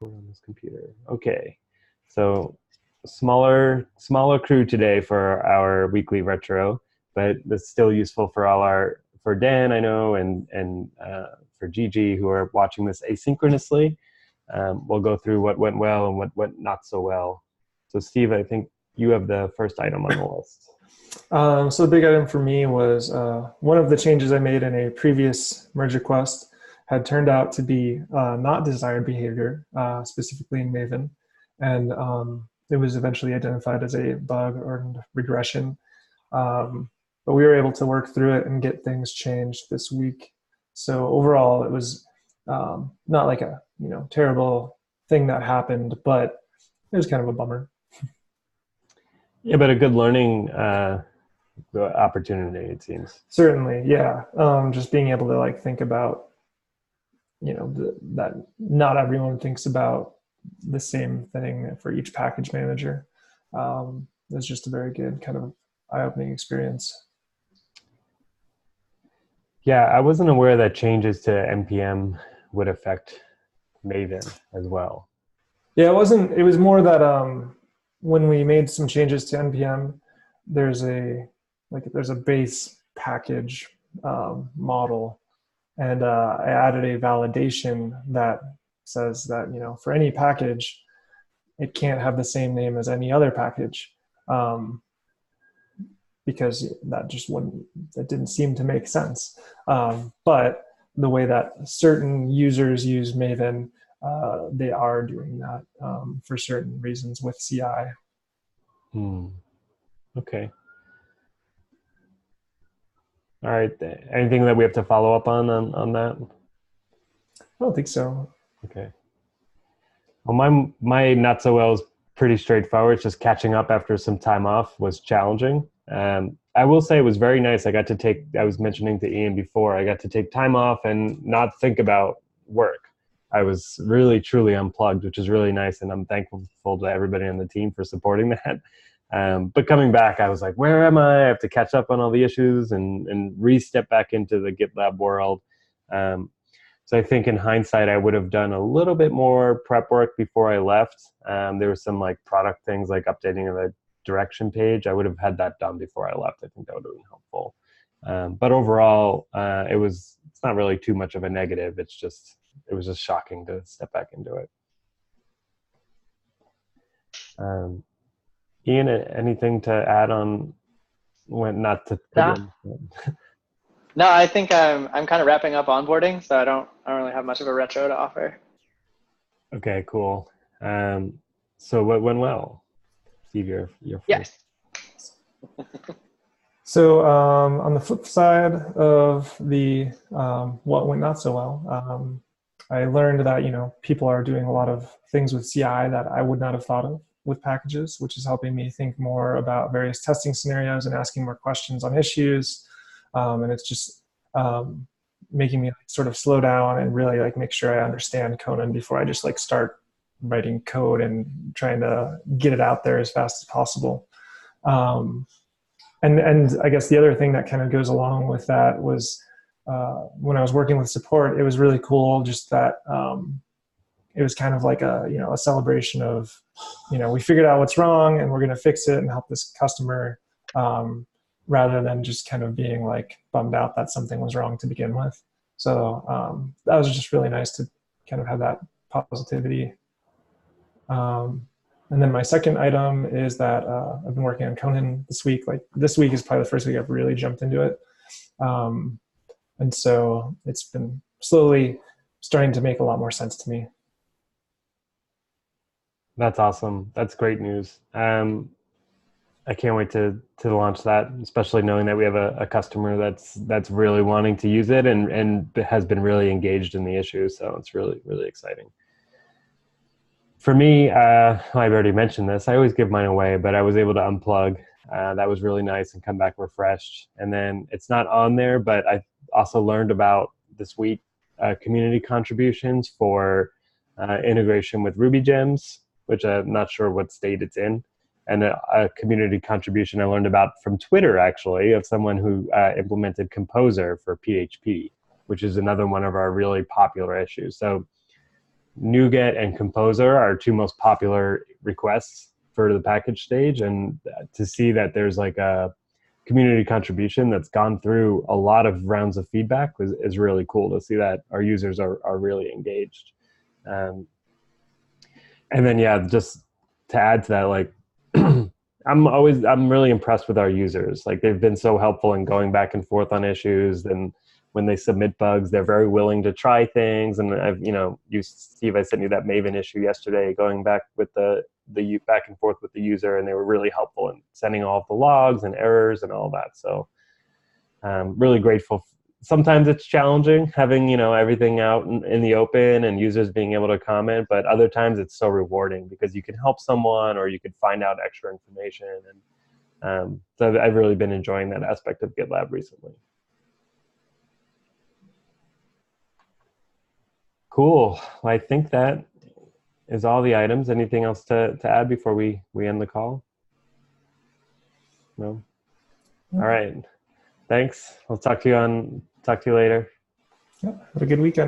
on this computer. Okay, so smaller crew today for our weekly retro, but that's still useful for for Dan, I know, and for Gigi, who are watching this asynchronously. We'll go through what went well and what went not so well. So Steve, I think you have the first item on the list. So the big item for me was one of the changes I made in a previous merge request had turned out to be not desired behavior, specifically in Maven. And it was eventually identified as a bug or regression. But we were able to work through it and get things changed this week. So overall, it was not like a terrible thing that happened, but it was kind of a bummer. Yeah, but a good learning opportunity, it seems. Certainly, yeah. Just being able to think about, that not everyone thinks about the same thing for each package manager. It's just a very good kind of eye-opening experience. Yeah, I wasn't aware that changes to NPM would affect Maven as well. Yeah, it was more that when we made some changes to NPM, there's a base package model, and I added a validation that says that for any package, it can't have the same name as any other package, because that didn't seem to make sense. But the way that certain users use Maven, they are doing that for certain reasons with CI. Okay. All right. Anything that we have to follow up on that? I don't think so. Okay. Well, my not so well is pretty straightforward. It's just catching up after some time off was challenging. I will say it was very nice. I was mentioning to Ian before, I got to take time off and not think about work. I was really, truly unplugged, which is really nice. And I'm thankful to everybody on the team for supporting that. But coming back, I was like, where am I? I have to catch up on all the issues and re-step back into the GitLab world. So I think in hindsight, I would have done a little bit more prep work before I left. There were some product things like updating of the direction page. I would have had that done before I left. I think that would have been helpful. But overall, it's not really too much of a negative. It was just shocking to step back into it. Ian, anything to add on when not to put in? No, I think I'm kind of wrapping up onboarding, so I don't really have much of a retro to offer. Okay, cool. So what went well? Steve, your first. Yes. So on the flip side of the what went not so well, I learned that people are doing a lot of things with CI that I would not have thought of with packages, which is helping me think more about various testing scenarios and asking more questions on issues. And it's just making me sort of slow down and really make sure I understand Conan before I just start writing code and trying to get it out there as fast as possible. And I guess the other thing that kind of goes along with that was when I was working with support, it was really cool just that it was kind of like a celebration of, we figured out what's wrong and we're going to fix it and help this customer, rather than just kind of being bummed out that something was wrong to begin with. So that was just really nice to kind of have that positivity. And then my second item is that I've been working on Conan this week. This week is probably the first week I've really jumped into it. And so it's been slowly starting to make a lot more sense to me. That's awesome. That's great news. I can't wait to launch that, especially knowing that we have a customer that's really wanting to use it and has been really engaged in the issue. So it's really, really exciting. For me, I've already mentioned this. I always give mine away, but I was able to unplug. That was really nice and come back refreshed. And then it's not on there, but I also learned about this week community contributions for integration with Ruby gems, which I'm not sure what state it's in. And a community contribution I learned about from Twitter, actually, of someone who implemented Composer for PHP, which is another one of our really popular issues. So NuGet and Composer are two most popular requests for the package stage, and to see that there's like a community contribution that's gone through a lot of rounds of feedback is really cool to see that our users are really engaged. And then, yeah, just to add to that, like, I'm really impressed with our users. Like, they've been so helpful in going back and forth on issues, and when they submit bugs, they're very willing to try things. And I've, Steve, I sent you that Maven issue yesterday, going back with the back and forth with the user, and they were really helpful in sending all of the logs and errors and all that. So really grateful. Sometimes it's challenging having, everything out in the open and users being able to comment, but other times it's so rewarding because you can help someone or you could find out extra information. And so I've really been enjoying that aspect of GitLab recently. Cool. Well, I think that is all the items. Anything else to add before we end the call? No? All right. Thanks. I'll talk to you later. Yeah, have a good weekend.